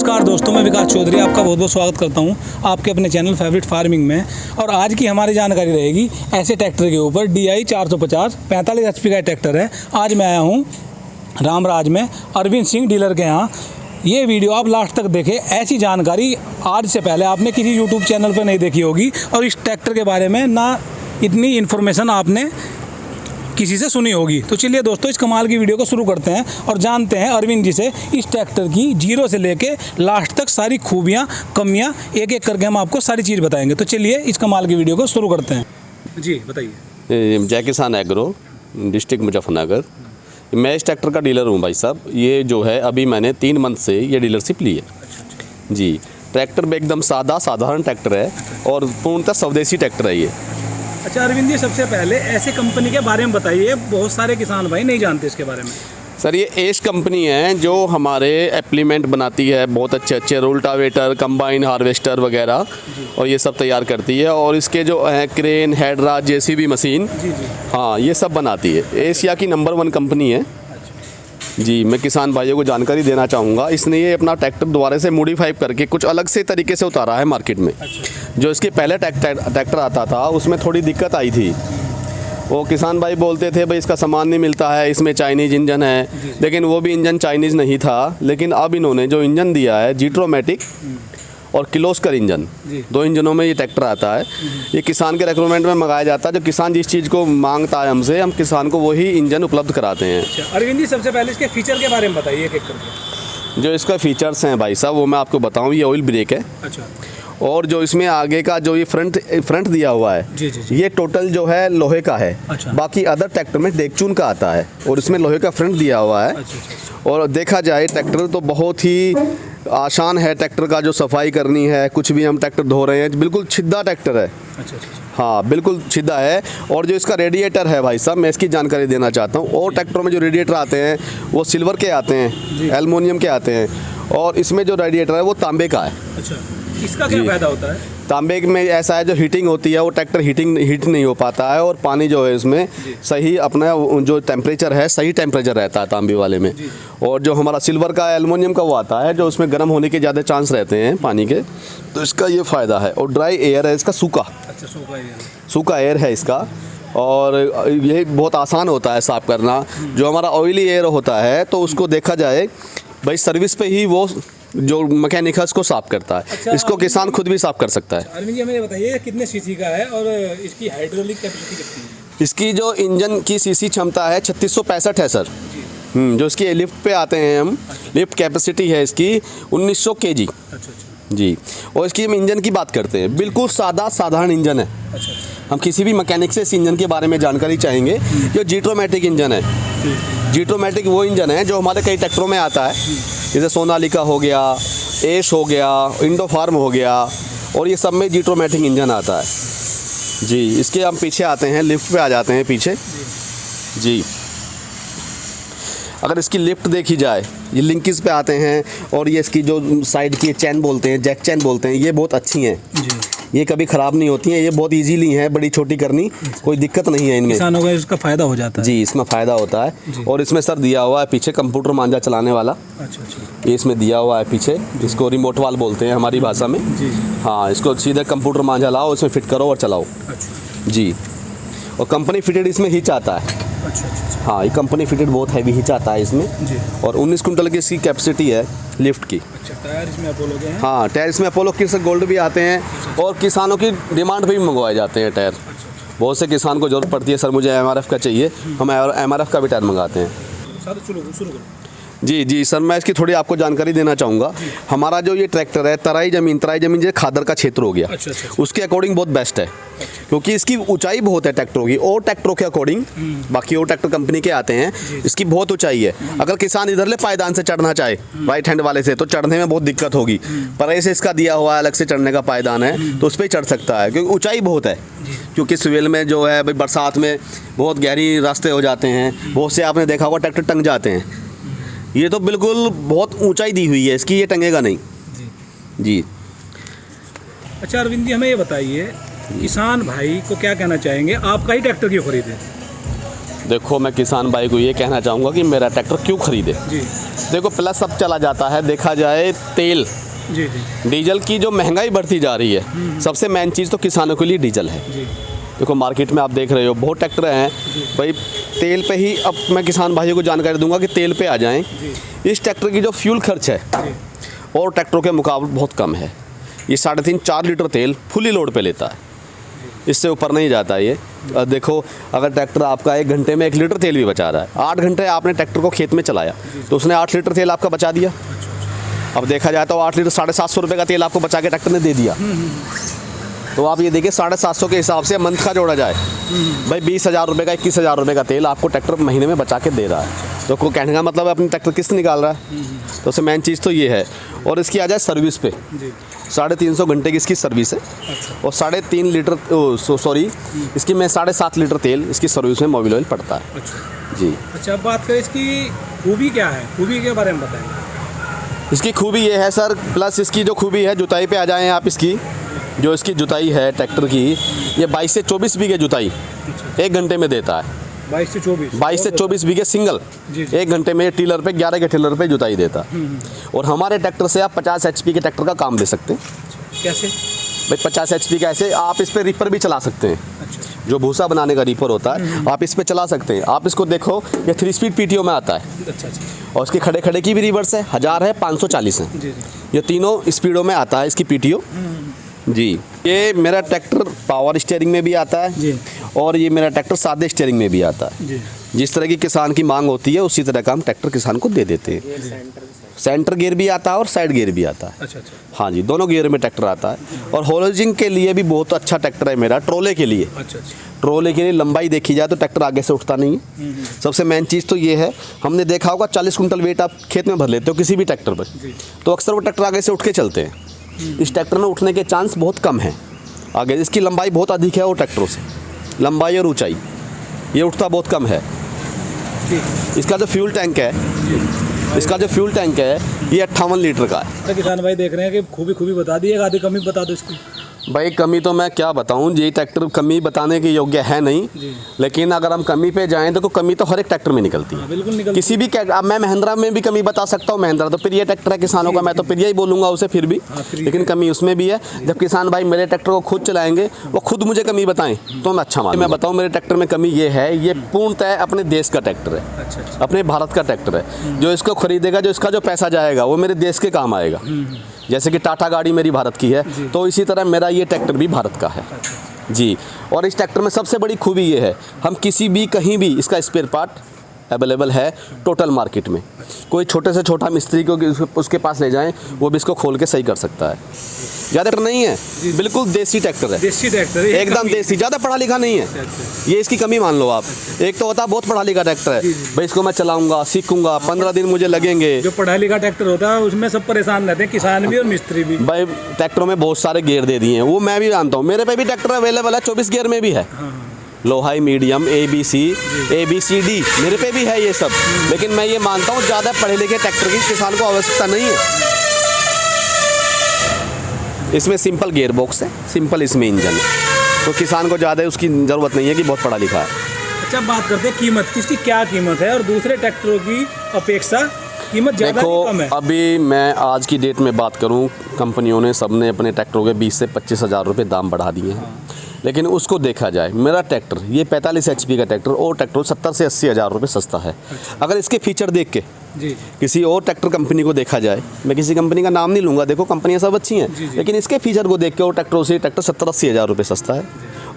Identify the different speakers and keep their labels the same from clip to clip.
Speaker 1: नमस्कार दोस्तों, मैं विकास चौधरी आपका बहुत बहुत स्वागत करता हूं आपके अपने चैनल फेवरेट फार्मिंग में। और आज की हमारी जानकारी रहेगी ऐसे ट्रैक्टर के ऊपर। DI 450 45 HP का ट्रैक्टर है। आज मैं आया हूं रामराज में अरविंद सिंह डीलर के यहाँ। ये वीडियो आप लास्ट तक देखें। ऐसी जानकारी आज से पहले आपने किसी यूट्यूब चैनल पर नहीं देखी होगी और इस ट्रैक्टर के बारे में ना इतनी इन्फॉर्मेशन आपने किसी से सुनी होगी। तो चलिए दोस्तों, इस कमाल की वीडियो को शुरू करते हैं और जानते हैं अरविंद जी से इस ट्रैक्टर की जीरो से लेके लास्ट तक सारी खूबियां कमियां एक एक करके हम आपको सारी चीज़ बताएंगे। तो चलिए इस कमाल की वीडियो को शुरू करते हैं। जी बताइए।
Speaker 2: जय किसान एग्रो, डिस्ट्रिक्ट मुजफ्फरनगर। मैं इस ट्रैक्टर का डीलर हूँ भाई साहब। ये जो है अभी मैंने 3 मंथ से ये डीलरशिप ली है। जी, ट्रैक्टर में एकदम साधारण ट्रैक्टर है और पूर्णतः स्वदेशी ट्रैक्टर है ये।
Speaker 1: अच्छा अरविंद जी, सबसे पहले ऐसे कंपनी के बारे में बताइए, बहुत सारे किसान भाई नहीं जानते इसके बारे में।
Speaker 2: सर, ये एश कंपनी है जो हमारे एप्लीमेंट बनाती है, बहुत अच्छे रोल्टावेटर, कंबाइन हार्वेस्टर वगैरह और ये सब तैयार करती है। और इसके जो है क्रेन, हेडरा, JCB मशीन, हाँ ये सब बनाती है। एशिया की नंबर 1 कंपनी है। जी, मैं किसान भाइयों को जानकारी देना चाहूँगा। इसने ये अपना ट्रैक्टर दोबारा से मॉडिफाई करके कुछ अलग से तरीके से उतारा है मार्केट में। जो इसके पहले ट्रैक्टर आता था उसमें थोड़ी दिक्कत आई थी। वो किसान भाई बोलते थे भाई इसका सामान नहीं मिलता है, इसमें चाइनीज़ इंजन है। लेकिन वो भी इंजन चाइनीज़ नहीं था। लेकिन अब इन्होंने जो इंजन दिया है जीट्रोमैटिक और किर्लोस्कर इंजन, 2 इंजनों में ये ट्रैक्टर आता है। ये किसान के रिक्वायरमेंट में मंगाया जाता है। जो किसान जिस चीज़ को मांगता है हमसे, हम किसान को वही इंजन उपलब्ध कराते हैं।
Speaker 1: अच्छा अरविंद जी, सबसे पहले इसके फीचर के बारे में बताइए एक एक करके।
Speaker 2: जो इसका फीचर्स हैं भाई साहब वो मैं आपको बताऊं। ये ऑयल ब्रेक है।
Speaker 1: अच्छा।
Speaker 2: और जो इसमें आगे का जो ये फ्रंट दिया हुआ है, ये टोटल जो है लोहे का है।
Speaker 1: अच्छा।
Speaker 2: बाकी अदर ट्रैक्टर में देगचून का आता है और इसमें लोहे का फ्रंट दिया हुआ है।
Speaker 1: अच्छा।
Speaker 2: और देखा जाए ट्रैक्टर तो बहुत ही आसान है। ट्रैक्टर का जो सफाई करनी है, कुछ भी हम ट्रैक्टर धो रहे हैं, बिल्कुल सीधा ट्रैक्टर है।
Speaker 1: अच्छा।
Speaker 2: हाँ, बिल्कुल सीधा है। और जो इसका रेडिएटर है भाई साहब, मैं इसकी जानकारी देना चाहता हूँ। और ट्रैक्टरों में जो रेडिएटर आते हैं वो सिल्वर के आते हैं, एल्युमिनियम के आते हैं। और इसमें जो रेडिएटर है वो तांबे का है।
Speaker 1: अच्छा, इसका क्या फ़ायदा होता है?
Speaker 2: तांबे में ऐसा है, जो हीटिंग होती है वो ट्रैक्टर हीट नहीं हो पाता है। और पानी जो है इसमें सही अपना जो टेम्परेचर है, सही टेम्परेचर रहता है तांबे वाले में। और जो हमारा सिल्वर का, एल्युमिनियम का वो आता है जो उसमें गर्म होने के ज़्यादा चांस रहते हैं पानी के। तो इसका ये फ़ायदा है। और ड्राई एयर है इसका, सूखा।
Speaker 1: अच्छा,
Speaker 2: सूखा एयर है इसका। और ये बहुत आसान होता है साफ़ करना। जो हमारा ऑयली एयर होता है तो उसको देखा जाए भाई सर्विस पे ही वो जो मैकेनिक है उसको साफ़ करता है।
Speaker 1: अच्छा,
Speaker 2: इसको किसान खुद भी साफ़ कर सकता है।
Speaker 1: अरविंद जी, हमें ये बताइए कितने सीसी का है और इसकी हाइड्रोलिक कैपेसिटी कितनी है?
Speaker 2: इसकी जो इंजन की सीसी क्षमता है 3665 है सर। जो इसकी लिफ्ट पे आते हैं हम, लिफ्ट कैपेसिटी है इसकी 1900 kg।
Speaker 1: अच्छा।
Speaker 2: जी। और इसकी हम इंजन की बात करते हैं, बिल्कुल साधारण इंजन है।
Speaker 1: अच्छा।
Speaker 2: हम किसी भी मैकेनिक से इस इंजन के बारे में जानकारी चाहेंगे। जो जीट्रोमैटिक इंजन है, जीट्रोमैटिक वो इंजन है जो हमारे कई ट्रैक्टरों में आता है, जैसे सोनालिका हो गया, एश हो गया, इंडोफार्म हो गया, और ये सब में जीट्रोमैटिक इंजन आता है। जी, इसके हम पीछे आते हैं, लिफ्ट पे आ जाते हैं पीछे। जी, अगर इसकी लिफ्ट देखी जाए, ये लिंकिस पे आते हैं। और ये इसकी जो साइड की चैन बोलते हैं, जैक चैन बोलते हैं, ये बहुत अच्छी हैं। ये कभी ख़राब नहीं होती हैं। ये बहुत इजीली हैं, बड़ी छोटी करनी, कोई दिक्कत नहीं है इनमें।
Speaker 1: किसानों का इसका फ़ायदा हो जाता है।
Speaker 2: जी, इसमें फ़ायदा होता है। और इसमें सर दिया हुआ है पीछे कंप्यूटर मांझा चलाने वाला।
Speaker 1: अच्छा।
Speaker 2: ये इसमें दिया हुआ है पीछे, इसको रिमोट वाल बोलते हैं हमारी भाषा में। हाँ, इसको सीधे कंप्यूटर मांझा लाओ, इसमें फिट करो और चलाओ।
Speaker 1: अच्छा।
Speaker 2: जी। और कंपनी फिटेड इसमें हिच आता है।
Speaker 1: अच्छा।
Speaker 2: हाँ, ये कंपनी फिटेड बहुत हैवी हिच आता है इसमें।
Speaker 1: जी।
Speaker 2: और 19 कुंटल की इसकी कैपेसिटी है लिफ्ट की।
Speaker 1: अच्छा, टायर इसमें अपोलो के हैं?
Speaker 2: हाँ, टायर इसमें अपोलो किड्स गोल्ड भी आते हैं। और किसानों की डिमांड पे भी मंगवाए जाते हैं टायर। बहुत से किसान को ज़रूरत पड़ती है, सर मुझे MRF का चाहिए, हम MRF का भी टायर मंगाते हैं।
Speaker 1: शुरू करो।
Speaker 2: जी सर, मैं इसकी थोड़ी आपको जानकारी देना चाहूँगा। हमारा जो ये ट्रैक्टर है, तराई ज़मीन जैसे खादर का क्षेत्र हो गया।
Speaker 1: अच्छा।
Speaker 2: उसके अकॉर्डिंग बहुत बेस्ट है। क्योंकि इसकी ऊंचाई बहुत है ट्रैक्टरों की, और ट्रैक्टरों के अकॉर्डिंग, बाकी और ट्रैक्टर कंपनी के आते हैं, इसकी बहुत ऊंचाई है। अगर किसान इधर ले पायदान से चढ़ना चाहे, राइट हैंड वाले से, तो चढ़ने में बहुत दिक्कत होगी। पर ऐसे इसका दिया हुआ है, अलग से चढ़ने का पायदान है, तो उस पर चढ़ सकता है। क्योंकि ऊंचाई बहुत है। क्योंकि सिविल में जो है भाई, बरसात में बहुत गहरी रास्ते हो जाते हैं, बहुत से आपने देखा होगा ट्रैक्टर टंग जाते हैं। ये तो बिल्कुल बहुत ऊंचाई दी हुई है इसकी, ये टंगेगा नहीं। जी।
Speaker 1: अच्छा अरविंद जी, हमें ये बताइए किसान भाई को क्या कहना चाहेंगे, आपका ही ट्रैक्टर क्यों खरीदे?
Speaker 2: देखो मैं किसान भाई को ये कहना चाहूँगा कि मेरा ट्रैक्टर क्यों खरीदे।
Speaker 1: जी
Speaker 2: देखो प्लस अब चला जाता है, देखा जाए तेल,
Speaker 1: जी जी
Speaker 2: डीजल की जो महंगाई बढ़ती जा रही है, सबसे मेन चीज़ तो किसानों के लिए डीजल है।
Speaker 1: जी
Speaker 2: देखो मार्केट में आप देख रहे हो बहुत ट्रैक्टर हैं भाई तेल पे ही। अब मैं किसान भाइयों को जानकारी दूंगा कि तेल पे आ जाएं। इस ट्रैक्टर की जो फ्यूल खर्च है और ट्रैक्टरों के मुकाबले बहुत कम है। ये 3.5-4 लीटर तेल फुली लोड पे लेता है, इससे ऊपर नहीं जाता ये। देखो अगर ट्रैक्टर आपका 1 घंटे में 1 लीटर तेल भी बचा रहा है, 8 घंटे आपने ट्रैक्टर को खेत में चलाया तो उसने 8 लीटर तेल आपका बचा दिया। अब देखा जाए तो 8 लीटर 750 रुपये का तेल आपको बचा के ट्रैक्टर ने दे दिया। तो आप ये देखिए 750 के हिसाब से मंथ का जोड़ा जाए भाई 20,000 रुपये का 21,000 रुपये का तेल आपको ट्रैक्टर महीने में बचा के दे रहा है। तो को कहने का मतलब है अपनी ट्रैक्टर किस्त निकाल रहा है। तो उससे मेन चीज़ तो ये है। और इसकी आ जाए सर्विस पे, 350 घंटे की इसकी सर्विस है। और 3.5 लीटर सॉरी इसकी मैं 7.5 लीटर तेल इसकी सर्विस में मोबिल ऑयल पड़ता है। जी
Speaker 1: अच्छा, अब बात करें इसकी खूबी क्या है, खूबी के बारे में बताएं।
Speaker 2: इसकी खूबी ये है सर, प्लस इसकी जो खूबी है जुताई पे आ जाएँ आप। इसकी जो इसकी जुताई है ट्रैक्टर की, ये 22 से 24 बीघे जुताई 1 घंटे में देता है। 22 से 24 बीघे सिंगल 1 घंटे में टीलर पे 11 के टीलर पे जुताई देता। और हमारे ट्रैक्टर से आप 50 HP के ट्रैक्टर का काम दे सकते हैं।
Speaker 1: कैसे
Speaker 2: भाई 50 HP का ऐसे आप इस पे रीपर भी चला सकते हैं। जो भूसा बनाने का रीपर होता है आप इस पे चला सकते हैं। आप इसको देखो ये 3 स्पीड PTO में आता है।
Speaker 1: अच्छा
Speaker 2: और इसके खड़े खड़े की भी रिवर्स है, 1000 है, 540 है। ये तीनों स्पीडों में आता है इसकी PTO। जी ये मेरा ट्रैक्टर पावर स्टीयरिंग में भी आता है
Speaker 1: जी।
Speaker 2: और ये मेरा ट्रैक्टर सादे स्टीयरिंग में भी आता है
Speaker 1: जी।
Speaker 2: जिस तरह की किसान की मांग होती है उसी तरह का हम ट्रैक्टर किसान को दे देते हैं। सेंटर गियर भी आता है और साइड गियर भी आता है।
Speaker 1: अच्छा।
Speaker 2: हाँ जी, दोनों गियर में ट्रैक्टर आता है। और होलोजिंग के लिए भी बहुत अच्छा ट्रैक्टर है मेरा, ट्रोले के लिए।
Speaker 1: अच्छा।
Speaker 2: ट्रोले के लिए लंबाई देखी जाए तो ट्रैक्टर आगे से उठता नहीं है। सबसे मेन चीज़ तो ये है, हमने देखा होगा 40 कुंटल वेट आप खेत में भर लेते हो किसी भी ट्रैक्टर पर, तो अक्सर वो ट्रैक्टर आगे से उठ के चलते हैं। इस ट्रैक्टर में उठने के चांस बहुत कम है आगे। इसकी लंबाई बहुत अधिक है और ट्रैक्टरों से लंबाई और ऊंचाई ये उठता बहुत कम है। इसका जो फ्यूल टैंक है ये 58 लीटर का है।
Speaker 1: तो किसान भाई देख रहे हैं कि खूबी बता दी है, आधी कमी बता दो इसकी।
Speaker 2: भाई कमी तो मैं क्या बताऊं, ये ट्रैक्टर कमी बताने के योग्य है नहीं। लेकिन अगर हम कमी पे जाएं तो कमी तो हर एक ट्रैक्टर में निकलती है।
Speaker 1: बिल्कुल निकलती
Speaker 2: किसी भी अब मैं महिंद्रा में भी कमी बता सकता हूँ। महिंद्रा तो फिर ये ट्रैक्टर है किसानों का, मैं तो फिर यही बोलूँगा उसे फिर भी। लेकिन कमी उसमें भी है। जब किसान भाई मेरे ट्रैक्टर को खुद चलाएंगे, वो खुद मुझे कमी बताएं तो मैं अच्छा मानूंगा। मैं बताऊँ मेरे ट्रैक्टर में कमी ये है, ये पूर्णतः अपने देश का ट्रैक्टर है।
Speaker 1: अच्छा।
Speaker 2: अपने भारत का ट्रैक्टर है। जो इसको खरीदेगा, जो इसका जो पैसा जाएगा वो मेरे देश के काम आएगा। जैसे कि टाटा गाड़ी मेरी भारत की है, तो इसी तरह मेरा ये ट्रैक्टर भी भारत का है। जी। और इस ट्रैक्टर में सबसे बड़ी खूबी ये है, हम किसी भी कहीं भी इसका स्पेयर पार्ट अवेलेबल है टोटल मार्केट में। कोई छोटे से छोटा मिस्त्री को उसके पास ले जाएं, वो भी इसको खोल के सही कर सकता है। ज़्यादा नहीं है, बिल्कुल देसी ट्रैक्टर है।
Speaker 1: देसी ट्रैक्टर
Speaker 2: एकदम देसी, ज़्यादा पढ़ा लिखा नहीं है। ये इसकी कमी मान लो आप। एक तो होता है बहुत पढ़ा लिखा ट्रैक्टर है, भाई इसको मैं चलाऊंगा, सीखूंगा, 15 दिन मुझे लगेंगे।
Speaker 1: जो पढ़ा लिखा ट्रैक्टर होता है उसमें सब परेशान रहते हैं, किसान भी और मिस्त्री भी।
Speaker 2: भाई ट्रैक्टरों में बहुत सारे गियर दे दिए हैं, वो मैं भी जानता हूँ। मेरे पे भी ट्रैक्टर अवेलेबल है, 24 गियर में भी है। लो हाई मीडियम ABCD मेरे पे भी है ये सब। लेकिन मैं ये मानता हूँ ज़्यादा पढ़े लिखे ट्रैक्टर की किसान को आवश्यकता नहीं है। इसमें सिंपल गियर बॉक्स है, सिंपल इसमें इंजन है, तो किसान को ज़्यादा उसकी ज़रूरत नहीं है कि बहुत पढ़ा लिखा है।
Speaker 1: अच्छा, बात करते हैं कीमत, किसकी क्या कीमत है और दूसरे ट्रैक्टरों की अपेक्षा कीमत ज़्यादा
Speaker 2: देखो
Speaker 1: कम है?
Speaker 2: अभी मैं आज की डेट में बात करूं, कंपनियों ने सबने अपने ट्रैक्टरों के 20 से 25 हज़ार रुपये दाम बढ़ा दिए हैं। लेकिन उसको देखा जाए, मेरा ट्रैक्टर ये 45 HP का ट्रैक्टर और ट्रैक्टर 70 से 80 हज़ार रुपये सस्ता है। अगर इसके फीचर देख के किसी और ट्रैक्टर कंपनी को देखा जाए, मैं किसी कंपनी का नाम नहीं लूँगा, देखो कंपनियाँ सब अच्छी हैं, लेकिन इसके फीचर को देख के और ट्रैक्टरों से ट्रैक्टर 70-80 हज़ार रुपये सस्ता है।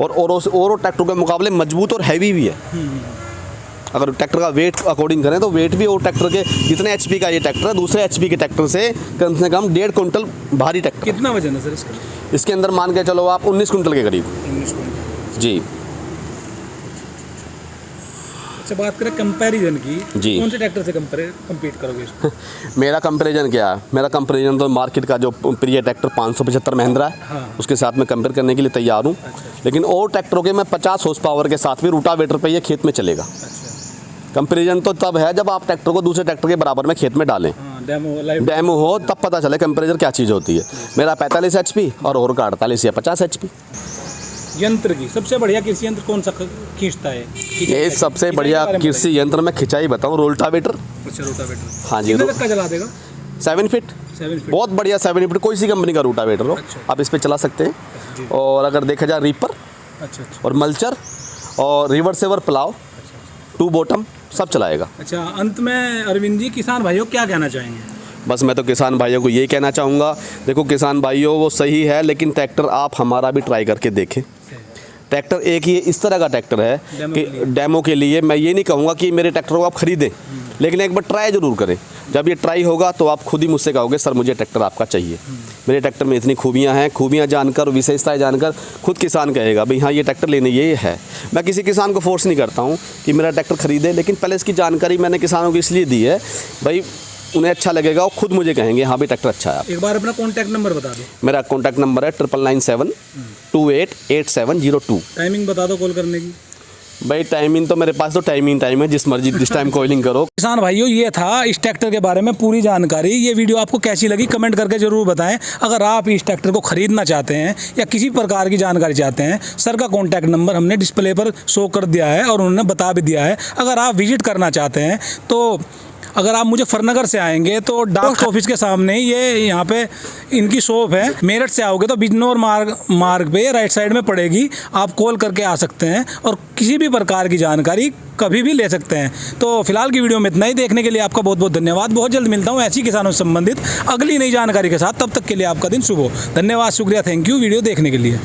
Speaker 2: और ट्रैक्टर के मुकाबले मजबूत और हैवी भी है। अगर ट्रैक्टर का वेट अकॉर्डिंग करें तो वेट भी और ट्रैक्टर के जितने HP का ये ट्रैक्टर है, दूसरे HP के ट्रैक्टर से कम 1.5 क्विंटल भारी ट्रैक्टर।
Speaker 1: कितना वजन है सर इसका?
Speaker 2: इसके अंदर मान के चलो आप 19 क्विंटल के करीब।
Speaker 1: 19 क्विंटल।
Speaker 2: जी।
Speaker 1: अच्छा, बात करें कंपैरिजन की,
Speaker 2: जी।
Speaker 1: कौन से ट्रैक्टर से कंपीट करोगे इसको?
Speaker 2: मेरा कंपैरिजन क्या है? मेरा कंपैरिजन तो मार्केट का जो प्रिय ट्रैक्टर 575 महिंद्रा है, उसके साथ मैं कंपेयर करने के लिए तैयार हूँ। लेकिन और ट्रैक्टरों के मैं 50 हॉर्स पावर के साथ भी रूटावेटर पे ये खेत में चलेगा। कंपैरिजन तो तब है जब आप ट्रैक्टर को दूसरे ट्रैक्टर के बराबर में खेत में डालें, डेमो हो, तब पता चले कंपैरिजन क्या चीज़ होती है। मेरा 45 HP और का 48 या 50 HP।
Speaker 1: यंत्र की सबसे बढ़िया कृषि यंत्र कौन सा खींचता है?
Speaker 2: ये सबसे बढ़िया कृषि यंत्र मैं खिंचाई बताऊँ, रोटावेटर।
Speaker 1: अच्छा, रोटावेटर।
Speaker 2: हाँ जी,
Speaker 1: कितने तक का चला देगा?
Speaker 2: 7 फीट।
Speaker 1: 7 फीट।
Speaker 2: बहुत बढ़िया 7 फीट, कोई सी कंपनी का रोटावेटर हो आप इस पे चला सकते हैं। और अगर देखा जाए रीपर और मल्चर और रिवर्सेवर प्लाव, 2 बॉटम सब चलाएगा।
Speaker 1: अच्छा, अंत में अरविंद जी किसान भाइयों क्या कहना चाहेंगे?
Speaker 2: बस मैं तो किसान भाइयों को ये कहना चाहूँगा, देखो किसान भाइयों वो सही है, लेकिन ट्रैक्टर आप हमारा भी ट्राई करके देखें। ट्रैक्टर एक ही इस तरह का ट्रैक्टर है कि डेमो के लिए मैं ये नहीं कहूँगा कि मेरे ट्रैक्टर को आप खरीदें, लेकिन एक बार ट्राई ज़रूर करें। जब ये ट्राई होगा तो आप खुद ही मुझसे कहोगे सर मुझे ट्रैक्टर आपका चाहिए। मेरे ट्रैक्टर में इतनी खूबियाँ हैं, खूबियाँ जानकर, विशेषताएं जानकर खुद किसान कहेगा भाई हाँ ये ट्रैक्टर लेने ये है। मैं किसी किसान को फोर्स नहीं करता हूँ कि मेरा ट्रैक्टर खरीदे, लेकिन पहले इसकी जानकारी मैंने किसानों को इसलिए दी है भाई उन्हें अच्छा लगेगा, वो खुद मुझे कहेंगे हाँ भी ट्रैक्टर अच्छा है।
Speaker 1: एक बार अपना कॉन्टैक्ट नंबर बता दो।
Speaker 2: मेरा कॉन्टैक्ट नंबर है 9997288702।
Speaker 1: टाइमिंग बता दो कॉल करने की।
Speaker 2: भाई टाइमिंग तो मेरे पास तो टाइम है, जिस मर्जी जिस टाइम कॉलिंग करो।
Speaker 1: किसान भाइयों ये था इस ट्रैक्टर के बारे में पूरी जानकारी। ये वीडियो आपको कैसी लगी कमेंट करके ज़रूर बताएं। अगर आप इस ट्रैक्टर को ख़रीदना चाहते हैं या किसी प्रकार की जानकारी चाहते हैं, सर का कॉन्टैक्ट नंबर हमने डिस्प्ले पर शो कर दिया है और उन्होंने बता भी दिया है। अगर आप विजिट करना चाहते हैं तो अगर आप मुजफ्फरनगर से आएंगे तो डाक ऑफिस के सामने ये यहाँ पे इनकी शॉप है। मेरठ से आओगे तो बिजनौर मार्ग पे राइट साइड में पड़ेगी। आप कॉल करके आ सकते हैं और किसी भी प्रकार की जानकारी कभी भी ले सकते हैं। तो फिलहाल की वीडियो में इतना ही। देखने के लिए आपका बहुत बहुत धन्यवाद। बहुत जल्द मिलता हूँ ऐसी किसानों से संबंधित अगली नई जानकारी के साथ। तब तक के लिए आपका दिन शुभ हो। धन्यवाद, शुक्रिया, थैंक यू वीडियो देखने के लिए।